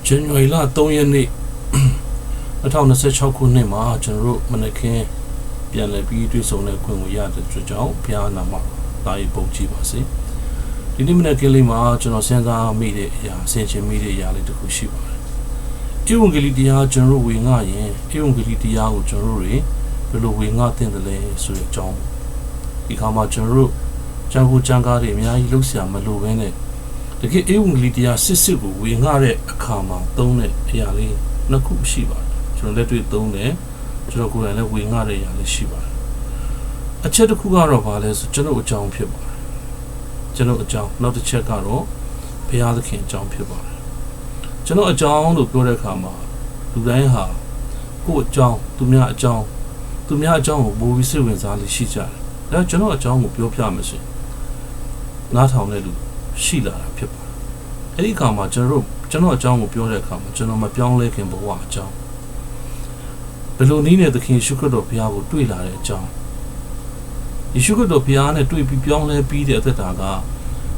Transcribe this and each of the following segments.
January 3 ရက်နေ့2026ခုနှစ်မှာကျွန်တော်တို့မနက်ခင်းပြန်လည်ပြီးတွေ့ဆုံတဲ့ခွင့်ကိုရတဲ့အတွက်ကြောင့်ဘုရားနာမတာရေးပုံကြည့်ပါစေဒီနေ့မနက်ခင်းလေးမှာကျွန်တော်စဉ်းစားမိတဲ့အရာဆင်ခြင်မိတဲ့အရာလေးတစ်ခုရှိပါတယ်ဧဝံဂေလိတရားကျွန်တော်တို့ဝေငှရင်ဧဝံဂေလိတရားကိုကျွန်တော်တို့တွေဘယ်လိုဝေငှသင့်တယ်လဲဆိုတဲ့အကြောင်းဒီခါမှာကျွန်တော်တို့ကျန်ကိုကျန်ကားတွေအများကြီးလှုပ်ရှားမလို့ပဲနဲ့တကယ်ဧဝံဂေလိတရားစစ်ကိုဝေငှတဲ့အခါမှာသုံးတဲ့အရာလေးနှစ်ခုရှိပါတယ်ကျွန်တော်လက်တွေ့သုံးတယ်ကျွန်တော်ကိုယ်တိုင်လည်းဝေငှတဲ့အရာလေးရှိပါတယ်အချက်တစ်ခုကတော့ဘာလဲဆိုကျွန်တော်အကြောင်းဖြစ်ပါတယ်ကျွန်တော်အကြောင်းနောက်တစ်ချက်ကတော့ဘုရားသခင်အကြောင်းဖြစ်ပါတယ်ကျွန်တော်အကြောင်းလို့ပြောတဲ့အခါမှာလူတိုင်းဟာကိုယ့်အကြောင်းသူများအကြောင်းကိုပိုပြီးစိတ်ဝင်စားလို့ရှိကြတယ်ဒါကျွန်တော်အကြောင်းကိုပြောပြမယ်ဆိုရင်နားထောင်တဲ့လူရှိလာတာဖြစ်ပါတယ်အဲ့ဒီအခါမှာကျွန်တော်အကြောင်းကိုပြောတဲ့အခါမှာကျွန်တော်မပြောင်းလဲခင်ဘဝအကြောင်းဘယ်လိုနည်းနဲ့သခင်ယေရှုခရစ်တော်ဘုရားကိုတွေ့လာတဲ့အကြောင်းယေရှုခရစ်တော်ဘုရားနဲ့တွေ့ပြီးပြောင်းလဲပြီးတဲ့အသက်တာက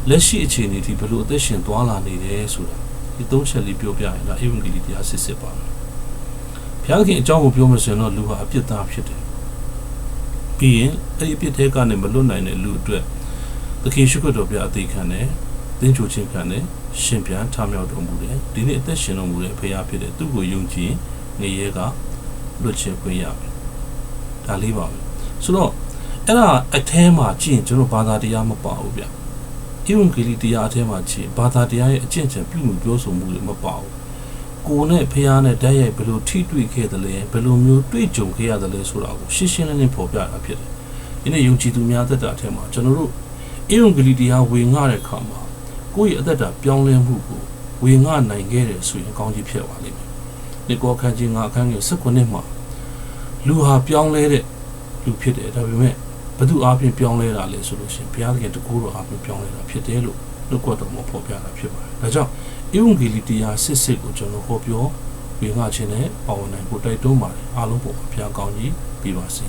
လက်ရှိအခြေအနေထိဘယ်လိုအသက်ရှင်သွားလာနေတယ်ဆိုတာဒီသုံးချက်လေးပြောပြရင်ဒါဧဝံဂေလိတရားစစ်ပါမယ်ဘုရားခင်အကြောင်းကိုပြောမယ်ဆိုရင်တော့လူဟာအပြစ်သားဖြစ်တယ်ပြီးရင်အဲ့ဒီအပြစ်တွေကနေမလွတ်နိုင်တဲ့လူအတွက်သခင်ယေရှုခရစ်တော်ဘုရားအသေးခံတယ်သင်ချိုချင်းခံတယ်ရှင်ပြန်ထမြောက်တော်မူတယ်ဒီနေ့အသက်ရှင်တော်မူတဲ့ဘုရားဖြစ်တယ်သူ့ကိုယုံကြည်ငရဲကလွတ်ချေခွင့်ရမယ်ဒါလေးပါပဲဆိုတော့အဲ့ဒါအထဲမှာကြည့်ရင်ကျွန်တော်ဘာသာတရားမပါဘူးဗျဧဝံဂေလိတရားအထဲမှာကြည့်ဘာသာတရားရဲ့အကျင့်ချံပြုမှုပြောဆိုမှုတွေမပါဘူးကိုယ်နဲ့ဖះနဲ့ဓာတ်ရိုက်ဘယ်လိုထိတွေ့ခဲ့တယ်လဲဘယ်လိုမျိုးတွေ့ကြုံခဲ့ရတယ်လဲဆိုတာကိုရှင်းရှင်းလင်းလင်းဖော်ပြတာဖြစ်တယ်ဒီနေ့ယုံကြည်သူများသက်တာအထဲမှာကျွန်တော်တို့ဧဝံဂေလိတရားဝေငှတဲ့အခါမှာကိုယ့်ရဲ့အသက်တာပြောင်းလဲမှုကိုဝေငှနိုင်ခဲ့တယ်ဆိုရင်အကောင်းကြီးဖြစ်ပါလိမ့်မယ်ဒီကောခန်းကြီးငါအခန်းကြီး19နှစ်မှာလူဟာပြောင်းလဲတဲ့လူဖြစ်တယ်ဒါပေမဲ့ဘသူအားဖြင့်ပြောင်းလဲတာလဲဆိုလို့ရှိရင်ဘုရားသခင်တကူတော်အားဖြင့်ပြောင်းလဲတာဖြစ်တယ်လို့နှုတ်ကပတ်တော်မှာဖော်ပြတာဖြစ်ပါတယ်ဒါကြောင့်ဧဝံဂေလိတရားစစ်ကိုကျွန်တော်ဟောပြောဝေငှခြင်းနဲ့ပါဝင်နိုင်ဖို့တိုက်တွန်းပါတယ်အားလုံးပေါ်ဘုရားကောင်းကြီးပေးပါစေ